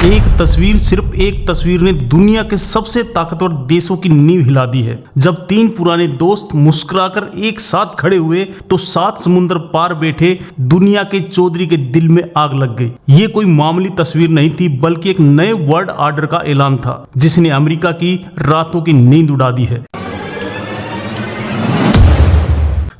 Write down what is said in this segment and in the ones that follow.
एक तस्वीर, सिर्फ एक तस्वीर ने दुनिया के सबसे ताकतवर देशों की नींव हिला दी है। जब तीन पुराने दोस्त मुस्कुराकर एक साथ खड़े हुए तो 7 समुंदर पार बैठे दुनिया के चौधरी के दिल में आग लग गई। ये कोई मामूली तस्वीर नहीं थी, बल्कि एक नए वर्ल्ड ऑर्डर का ऐलान था जिसने अमेरिका की रातों की नींद उड़ा दी है।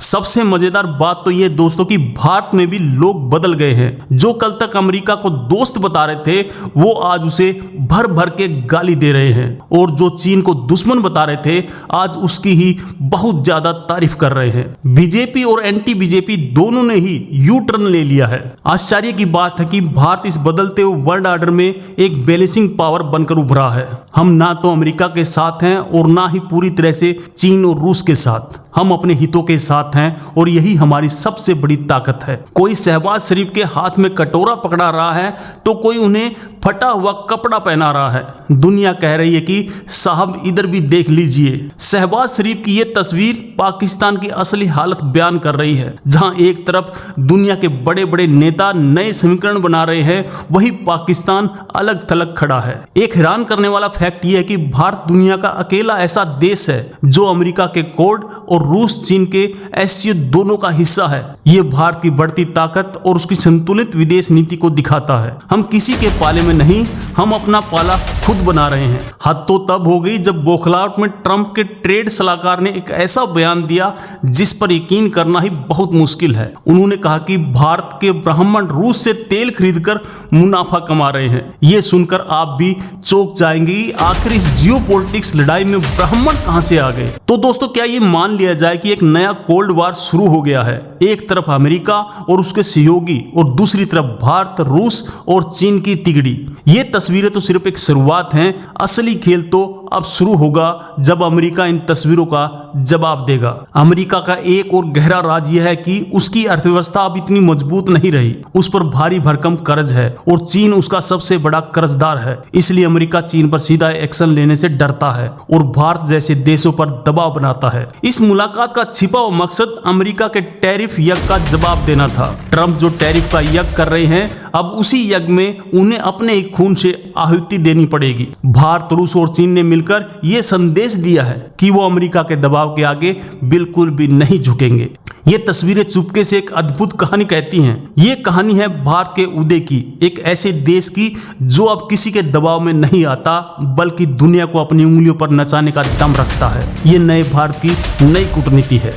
सबसे मजेदार बात तो ये दोस्तों कि भारत में भी लोग बदल गए हैं। जो कल तक अमेरिका को दोस्त बता रहे थे वो आज उसे भर भर के गाली दे रहे हैं, और जो चीन को दुश्मन बता रहे थे आज उसकी ही बहुत ज्यादा तारीफ कर रहे हैं। बीजेपी और एंटी बीजेपी दोनों ने ही यू टर्न ले लिया है। आश्चर्य की बात है कि भारत इस बदलते हुए वर्ल्ड ऑर्डर में एक बैलेंसिंग पावर बनकर उभरा है। हम ना तो अमेरिका के साथ हैं और ना ही पूरी तरह से चीन और रूस के साथ। हम अपने हितों के साथ हैं और यही हमारी सबसे बड़ी ताकत है। कोई शहबाज शरीफ के हाथ में कटोरा पकड़ा रहा है तो कोई उन्हें फटा हुआ कपड़ा पहना रहा है। दुनिया कह रही है कि साहब इधर भी देख लीजिए। शहबाज शरीफ की यह तस्वीर पाकिस्तान की असली हालत बयान कर रही है। जहां एक तरफ दुनिया के बड़े बड़े नेता नए समीकरण बना रहे हैं, वही पाकिस्तान अलग थलग खड़ा है। एक हैरान करने वाला फैक्ट यह है कि भारत दुनिया का अकेला ऐसा देश है जो अमेरिका के कोड और रूस चीन के एससीओ दोनों का हिस्सा है। यह भारत की बढ़ती ताकत और उसकी संतुलित विदेश नीति को दिखाता है। हम किसी के पाले में नहीं, हम अपना पाला खुद बना रहे हैं। हद तो तब हो गई जब बौखलाहट में ट्रंप के ट्रेड सलाहकार ने एक ऐसा बयान दिया जिस पर यकीन करना ही बहुत मुश्किल है। उन्होंने कहा कि भारत के ब्राह्मण रूस से तेल खरीदकर मुनाफा कमा रहे हैं। यह सुनकर आप भी चौंक जाएंगे कि आखिर इस जियोपॉलिटिक्स लड़ाई में ब्राह्मण कहां से आ गए। तो दोस्तों, क्या ये मान लिया जाए कि एक नया कोल्ड वार शुरू हो गया है? एक तरफ अमेरिका और उसके सहयोगी और दूसरी तरफ भारत, रूस और चीन की तिगड़ी। ये तस्वीरें तो सिर्फ एक शुरुआत हैं। असली खेल तो अब शुरू होगा जब अमेरिका इन तस्वीरों का जवाब देगा। अमेरिका का एक और गहरा राज यह है कि उसकी अर्थव्यवस्था अब इतनी मजबूत नहीं रही। उस पर भारी भरकम कर्ज है और चीन उसका सबसे बड़ा कर्जदार है। इसलिए अमेरिका चीन पर सीधा एक्शन लेने से डरता है और भारत जैसे देशों पर दबाव बनाता है। इस मुलाकात का छिपा हुआ मकसद अमेरिका के टैरिफ यज्ञ का जवाब देना था। ट्रंप जो टैरिफ का यज्ञ कर रहे हैं, अब उसी यज्ञ में उन्हें अपने ही खून से आहुति देनी पड़ेगी। भारत, रूस और चीन ने मिलकर यह संदेश दिया है कि वो अमेरिका के दबाव के आगे बिल्कुल भी नहीं झुकेंगे। ये तस्वीरें चुपके से एक अद्भुत कहानी कहती हैं। ये कहानी है भारत के उदय की, एक ऐसे देश की जो अब किसी के दबाव में नहीं आता बल्कि दुनिया को अपनी उंगलियों पर नचाने का दम रखता है। ये नए भारत की नई कूटनीति है।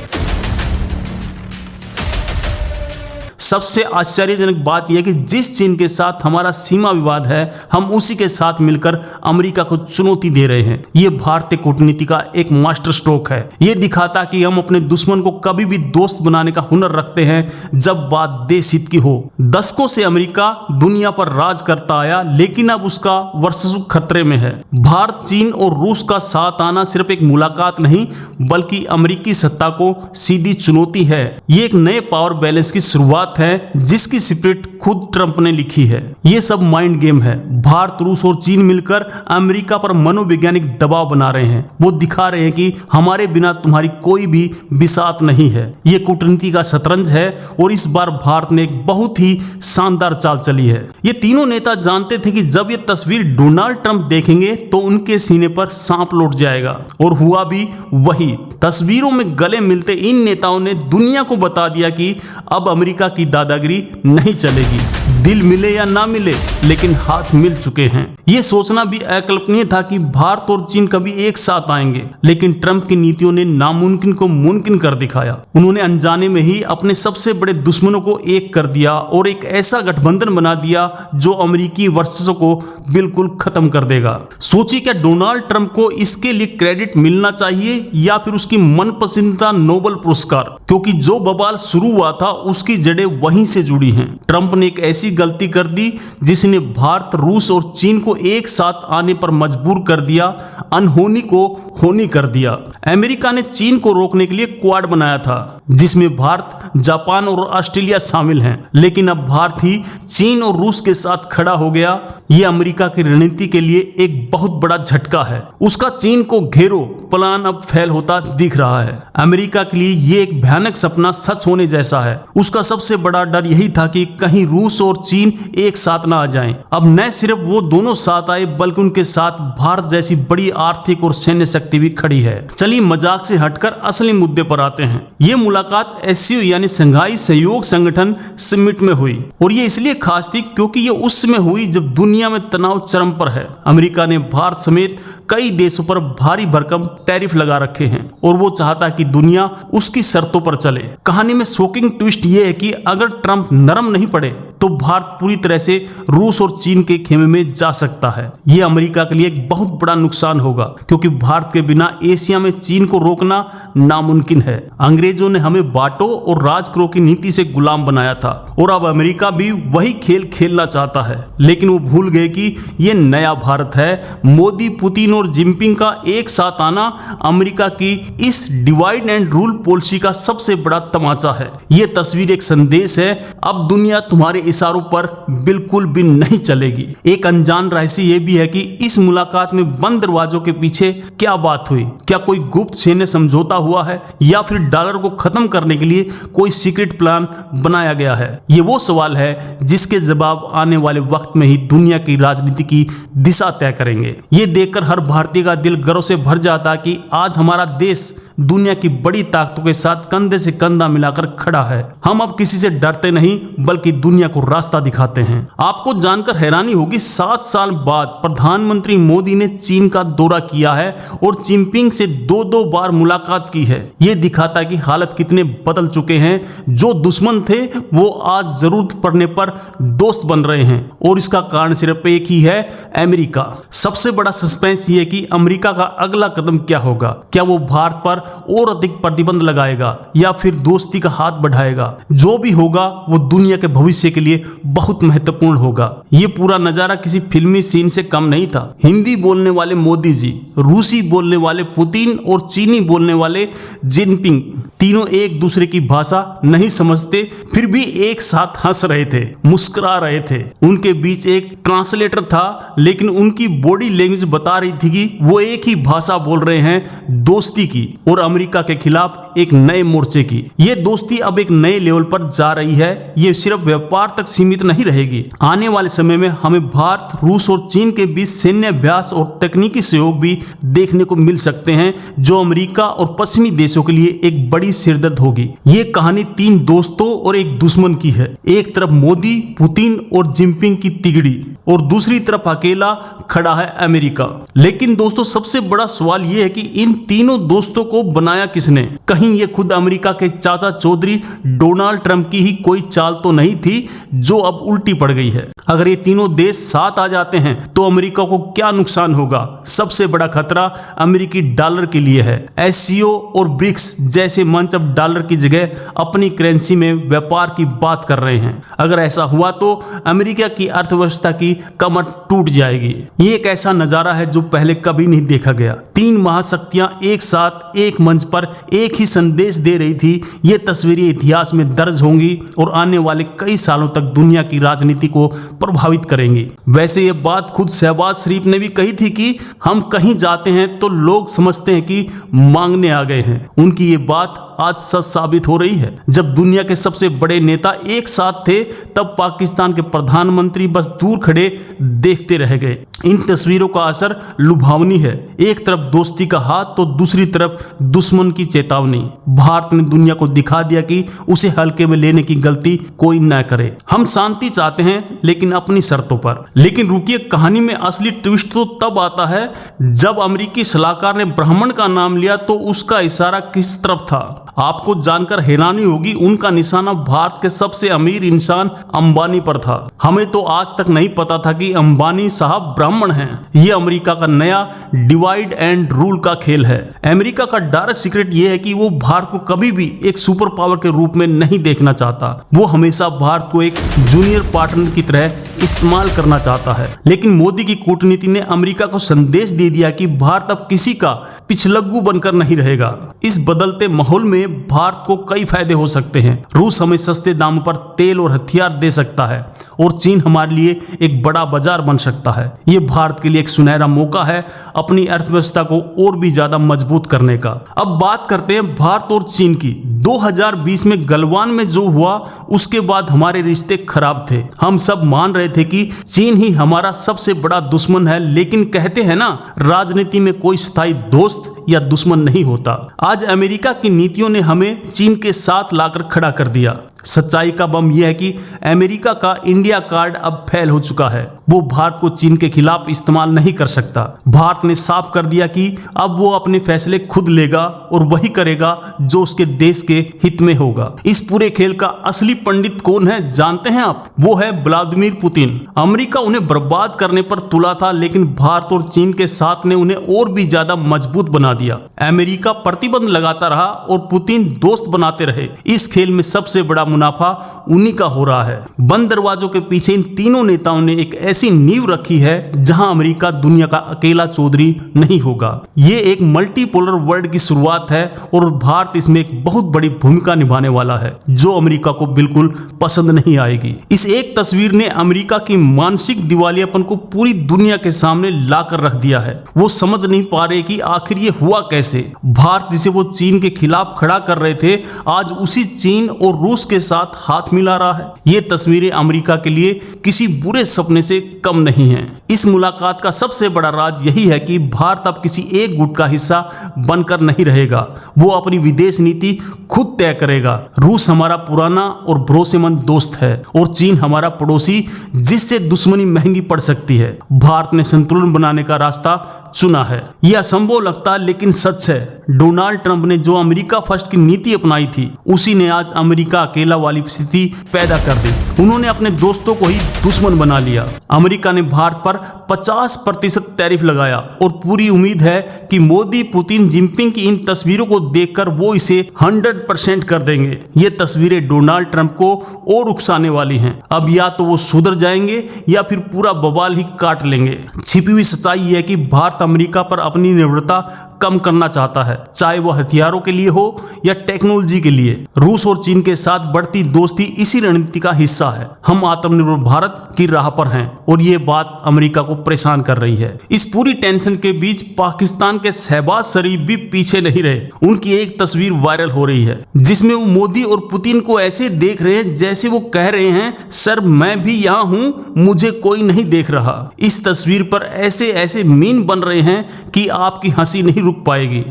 सबसे आश्चर्यजनक बात यह कि जिस चीन के साथ हमारा सीमा विवाद है, हम उसी के साथ मिलकर अमेरिका को चुनौती दे रहे हैं। यह भारतीय कूटनीति का एक मास्टर स्ट्रोक है। यह दिखाता कि हम अपने दुश्मन को कभी भी दोस्त बनाने का हुनर रखते हैं जब बात देश हित की हो। दशकों से अमेरिका दुनिया पर राज करता आया, लेकिन अब उसका वर्चस्व खतरे में है। भारत, चीन और रूस का साथ आना सिर्फ एक मुलाकात नहीं बल्कि अमेरिकी सत्ता को सीधी चुनौती है। ये एक नए पावर बैलेंस की शुरुआत है जिसकी स्क्रिप्ट खुद ट्रंप ने लिखी है। ये सब माइंड गेम है। भारत, रूस और चीन मिलकर अमेरिका पर मनोवैज्ञानिक दबाव बना रहे हैं। वो दिखा रहे हैं कि हमारे बिना तुम्हारी कोई भी बिसात नहीं है। ये कूटनीति का शतरंज है और इस बार भारत ने एक बहुत ही शानदार चाल चली है। ये तीनों नेता जानते थे कि जब ये तस्वीर डोनाल्ड ट्रंप देखेंगे तो उनके सीने पर सांप लौट जाएगा, और हुआ भी वही। तस्वीरों में गले मिलते इन नेताओं ने दुनिया को बता दिया कि अब अमेरिका की दादागिरी नहीं चलेगी। दिल मिले या ना मिले, लेकिन हाथ मिल चुके हैं। यह सोचना भी अकल्पनीय था कि भारत और चीन कभी एक साथ आएंगे, लेकिन ट्रंप की नीतियों ने नामुमकिन को मुमकिन कर दिखाया। उन्होंने अनजाने में ही अपने सबसे बड़े दुश्मनों को एक कर दिया और एक ऐसा गठबंधन बना दिया जो अमेरिकी वर्चस्व को बिल्कुल खत्म कर देगा। सोचिए, क्या डोनाल्ड ट्रंप को इसके लिए क्रेडिट मिलना चाहिए या फिर उसकी मनपसंदीदा नोबेल पुरस्कार? क्योंकि जो बवाल शुरू हुआ था उसकी जड़ें वहीं से जुड़ी हैं। ट्रंप ने एक ऐसी गलती कर दी जिसने भारत, रूस और चीन को एक साथ आने पर मजबूर कर दिया, अनहोनी को होनी कर दिया। अमेरिका ने चीन को रोकने के लिए क्वाड बनाया था, जिसमें भारत, जापान और ऑस्ट्रेलिया शामिल हैं। लेकिन अब भारत ही चीन और रूस के साथ खड़ा हो गया। ये अमेरिका की रणनीति के लिए एक बहुत बड़ा झटका है। उसका चीन को घेरो प्लान अब फेल होता दिख रहा है। अमेरिका के लिए ये एक भयानक सपना सच होने जैसा है। उसका सबसे बड़ा डर यही था कि कहीं रूस और चीन एक साथ ना आ जाएं। अब न सिर्फ वो दोनों साथ आए बल्कि उनके साथ भारत जैसी बड़ी आर्थिक और सैन्य शक्ति भी खड़ी है। चलिए मजाक से हटकर असली मुद्दे पर आते हैं। ये मुलाकात एससीओ यानी शंघाई सहयोग संगठन समिट में हुई और ये इसलिए खास थी क्योंकि ये उस समय हुई जब दुनिया में तनाव चरम पर है। अमेरिका ने भारत समेत कई देशों पर भारी भरकम टैरिफ लगा रखे हैं और वो चाहता कि दुनिया उसकी शर्तों पर चले। कहानी में शॉकिंग ट्विस्ट ये है कि अगर ट्रंप नरम नहीं पड़े तो भारत पूरी तरह से रूस और चीन के खेमे में जा सकता है। ये अमेरिका के लिए एक बहुत बड़ा नुकसान होगा क्योंकि भारत के बिना एशिया में चीन को रोकना नामुमकिन है। अंग्रेजों ने हमें बांटो और राज करो की नीति से गुलाम बनाया था और अब अमेरिका भी वही खेल खेलना चाहता है। लेकिन वो भूल गए कि ये नया भारत है। मोदी, पुतिन और जिनपिंग का एक साथ आना अमेरिका की इस डिवाइड एंड रूल पॉलिसी का सबसे बड़ा तमाचा है। ये तस्वीर एक संदेश है, अब दुनिया तुम्हारे इशारों पर बिल्कुल भी नहीं चलेगी। एक अनजान रहस्य ये भी है कि इस मुलाकात में बंद दरवाजों के पीछे क्या बात हुई। क्या कोई गुप्त सैन्य समझौता हुआ है या फिर डॉलर को खत्म करने के लिए कोई सीक्रेट प्लान बनाया गया है? ये वो सवाल है जिसके जवाब आने वाले वक्त में ही दुनिया की राजनीति की दिशा तय करेंगे। ये देखकर हर भारतीय का दिल गर्व से भर जाता कि आज हमारा देश दुनिया की बड़ी ताकतों के साथ कंधे से कंधा मिलाकर खड़ा है। हम अब किसी से डरते नहीं बल्कि दुनिया को रास्ता दिखाते हैं। आपको जानकर हैरानी होगी, 7 साल बाद प्रधानमंत्री मोदी ने चीन का दौरा किया है और जिनपिंग से 2-2 बार मुलाकात की है। ये दिखाता है कि हालात कितने बदल चुके हैं। जो दुश्मन थे वो आज जरूरत पड़ने पर दोस्त बन रहे हैं और इसका कारण सिर्फ एक ही है, अमेरिका। सबसे बड़ा सस्पेंस ये है कि अमेरिका का अगला कदम क्या होगा। क्या वो भारत पर और अधिक प्रतिबंध लगाएगा या फिर दोस्ती का हाथ बढ़ाएगा? जो भी होगा वो दुनिया के भविष्य के लिए बहुत महत्वपूर्ण होगा। ये पूरा नजारा किसी फिल्मी सीन से कम नहीं था। हिंदी बोलने वाले मोदी जी, रूसी बोलने वाले पुतिन और चीनी बोलने वाले जिनपिंग, तीनों एक दूसरे की भाषा नहीं समझते फिर भी एक साथ हंस रहे थे, मुस्कुरा रहे थे। उनके बीच एक ट्रांसलेटर था लेकिन उनकी बॉडी लैंग्वेज बता रही थी कि वो एक ही भाषा बोल रहे हैं, दोस्ती की और अमेरिका के खिलाफ एक नए मोर्चे की। ये दोस्ती अब एक नए लेवल पर जा रही है। ये सिर्फ व्यापार तक सीमित नहीं रहेगी। आने वाले समय में हमें भारत, रूस और चीन के बीच सैन्य अभ्यास और तकनीकी सहयोग भी देखने को मिल सकते हैं जो अमेरिका और पश्चिमी देशों के लिए एक बड़ी सिरदर्द होगी। ये कहानी 3 दोस्तों और एक दुश्मन की है। एक तरफ मोदी, पुतिन और जिनपिंग की तिगड़ी और दूसरी तरफ अकेला खड़ा है अमेरिका। लेकिन दोस्तों सबसे बड़ा सवाल यह है कि इन तीनों दोस्तों को बनाया किसने? कहीं ये खुद अमेरिका के चाचा चौधरी डोनाल्ड ट्रंप की ही कोई चाल तो नहीं थी जो अब उल्टी पड़ गई है? अगर ये तीनों देश साथ आ जाते हैं तो अमेरिका को क्या नुकसान होगा? सबसे बड़ा खतरा अमेरिकी डॉलर के लिए है। एससीओ और ब्रिक्स जैसे मंच अब डॉलर की जगह अपनी करेंसी में व्यापार की बात कर रहे हैं। अगर ऐसा हुआ तो अमेरिका की अर्थव्यवस्था की कमर टूट जाएगी। ये एक ऐसा नजारा है जो पहले कभी नहीं देखा गया। 3 महाशक्तियां एक साथ एक मंच पर एक ही संदेश दे रही थी। ये तस्वीरें इतिहास में दर्ज होंगी और आने वाले कई सालों तक दुनिया की राजनीति को प्रभावित करेंगी। वैसे ये बात खुद शहबाज शरीफ ने भी कही थी कि हम कहीं जाते हैं तो लोग समझते हैं कि मांगने आ गए हैं। उनकी ये बात आज सच साबित हो रही है। जब दुनिया के सबसे बड़े नेता एक साथ थे तब पाकिस्तान के प्रधानमंत्री बस दूर खड़े देखते रह गए। इन तस्वीरों का असर लुभावनी है। एक तरफ दोस्ती का हाथ तो दूसरी तरफ दुश्मन की चेतावनी। भारत ने दुनिया को दिखा दिया कि उसे हल्के में लेने की गलती कोई न करे। हम शांति चाहते हैं लेकिन अपनी शर्तों पर। लेकिन रुकिए, कहानी में असली ट्विस्ट तो तब आता है जब अमेरिकी सलाहकार ने ब्राह्मण का नाम लिया तो उसका इशारा किस तरफ था? आपको जानकर हैरानी होगी, उनका निशाना भारत के सबसे अमीर इंसान अंबानी पर था। हमें तो आज तक नहीं पता था कि अंबानी साहब ब्राह्मण हैं। ये अमेरिका का नया डिवाइड एंड रूल का खेल है। अमेरिका का डार्क सीक्रेट ये है कि वो भारत को कभी भी एक सुपर पावर के रूप में नहीं देखना चाहता। वो हमेशा भारत को एक जूनियर पार्टनर की तरह इस्तेमाल करना चाहता है। लेकिन मोदी की कूटनीति ने अमेरिका को संदेश दे दिया कि भारत अब किसी का पिछलग्गू बनकर नहीं रहेगा। इस बदलते माहौल में हमें भारत को कई फायदे हो सकते हैं। रूस हमें सस्ते दामों पर तेल और हथियार दे सकता है और चीन हमारे लिए एक बड़ा बाजार बन सकता है। ये भारत के लिए एक सुनहरा मौका है अपनी अर्थव्यवस्था को और भी ज्यादा मजबूत करने का। अब बात करते हैं भारत और चीन की। 2020 में गलवान में जो हुआ उसके बाद हमारे रिश्ते खराब थे। हम सब मान रहे थे कि चीन ही हमारा सबसे बड़ा दुश्मन है, लेकिन कहते हैं ना, राजनीति में कोई स्थायी दोस्त या दुश्मन नहीं होता। आज अमेरिका की नीतियों ने हमें चीन के साथ लाकर खड़ा कर दिया। सच्चाई का बम यह है कि अमेरिका का इंडिया कार्ड अब फेल हो चुका है। वो भारत को चीन के खिलाफ इस्तेमाल नहीं कर सकता। भारत ने साफ कर दिया कि अब वो अपने फैसले खुद लेगा और वही करेगा जो उसके देश के हित में होगा। इस पूरे खेल का असली पंडित कौन है जानते हैं आप? वो है व्लादिमीर पुतिन। अमेरिका उन्हें बर्बाद करने पर तुला था, लेकिन भारत और चीन के साथ ने उन्हें और भी ज्यादा मजबूत बना दिया। अमेरिका प्रतिबंध लगाता रहा और पुतिन दोस्त बनाते रहे। इस खेल में सबसे बड़ा मुनाफा उन्हीं का हो रहा है। बंद दरवाजों के पीछे इन तीनों नेताओं ने एक ऐसी नींव रखी है जहां अमेरिका दुनिया का अकेला चौधरी नहीं होगा। ये एक मल्टीपोलर वर्ल्ड की शुरुआत है और भारत इसमें एक बहुत बड़ी भूमिका निभाने वाला है, जो अमेरिका को बिल्कुल पसंद नहीं आएगी। इस एक तस्वीर ने अमेरिका की मानसिक दिवालियापन को पूरी दुनिया के सामने लाकर रख दिया है। वो समझ नहीं पा रहे कि आखिर ये हुआ कैसे। भारत जिसे वो चीन के खिलाफ खड़ा कर रहे थे, आज उसी चीन और रूस के साथ हाथ मिला रहा है। ये तस्वीरें अमेरिका के लिए किसी बुरे सपने से कम नहीं है। इस मुलाकात का सबसे बड़ा राज यही है कि भारत अब किसी एक गुट का हिस्सा बनकर नहीं रहेगा। वो अपनी विदेश नीति खुद तय करेगा। रूस हमारा पुराना और भरोसेमंद दोस्त है और चीन हमारा पड़ोसी जिससे दुश्मनी महंगी पड़ सकती है। भारत ने संतुलन बनाने का रास्ता चुना है। यह असंभव लगता है लेकिन सच है। डोनाल्ड ट्रंप ने जो अमेरिका फर्स्ट की नीति अपनाई थी, उसी ने आज अमेरिका अकेला वाली स्थिति पैदा कर दी। उन्होंने अपने दोस्तों को ही दुश्मन बना लिया। अमेरिका ने भारत पर 50% टैरिफ लगाया और पूरी उम्मीद है कि मोदी, पुतिन, जिनपिंग की इन तस्वीरों को देखकर वो इसे 100% कर देंगे। ये तस्वीरें डोनाल्ड ट्रंप को और उकसाने वाली हैं। अब या तो वो सुधर जाएंगे या फिर पूरा बवाल ही काट लेंगे। छिपी हुई सच्चाई यह है कि भारत अमेरिका पर अपनी निर्भरता कम करना चाहता है, चाहे वो हथियारों के लिए हो या टेक्नोलॉजी के लिए। रूस और चीन के साथ बढ़ती दोस्ती इसी रणनीति का हिस्सा है। हम आत्मनिर्भर भारत की राह पर हैं और ये बात अमेरिका को परेशान कर रही है। इस पूरी टेंशन के बीच पाकिस्तान के शहबाज शरीफ भी पीछे नहीं रहे। उनकी एक तस्वीर वायरल हो रही है जिसमें वो मोदी और पुतिन को ऐसे देख रहे हैं जैसे वो कह रहे हैं, सर मैं भी यहाँ हूँ, मुझे कोई नहीं देख रहा। इस तस्वीर पर ऐसे ऐसे मीम बन रहे हैं कि आपकी हंसी नहीं रुक पाएगी।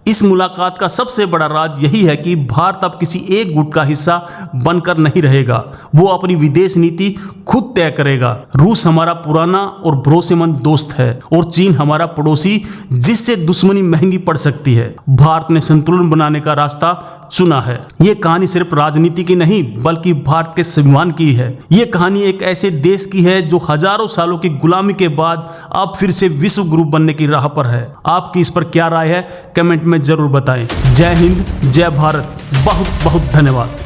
इस मुलाकात का सबसे बड़ा राज यही है कि भारत अब किसी एक गुट का हिस्सा बनकर नहीं रहेगा। वो अपनी विदेश नीति खुद तय करेगा। रूस हमारा पुराना और भरोसेमंद दोस्त है और चीन हमारा पड़ोसी जिससे दुश्मनी महंगी पड़ सकती है। भारत ने संतुलन बनाने का रास्ता चुना है। ये कहानी सिर्फ राजनीति की नहीं बल्कि भारत के स्वाभिमान की है। ये कहानी एक ऐसे देश की है जो हजारों सालों की गुलामी के बाद अब फिर से विश्व गुरु बनने की राह पर है। आपकी इस पर क्या राय है कमेंट में जरूर बताएं। जय हिंद, जय भारत, बहुत बहुत धन्यवाद।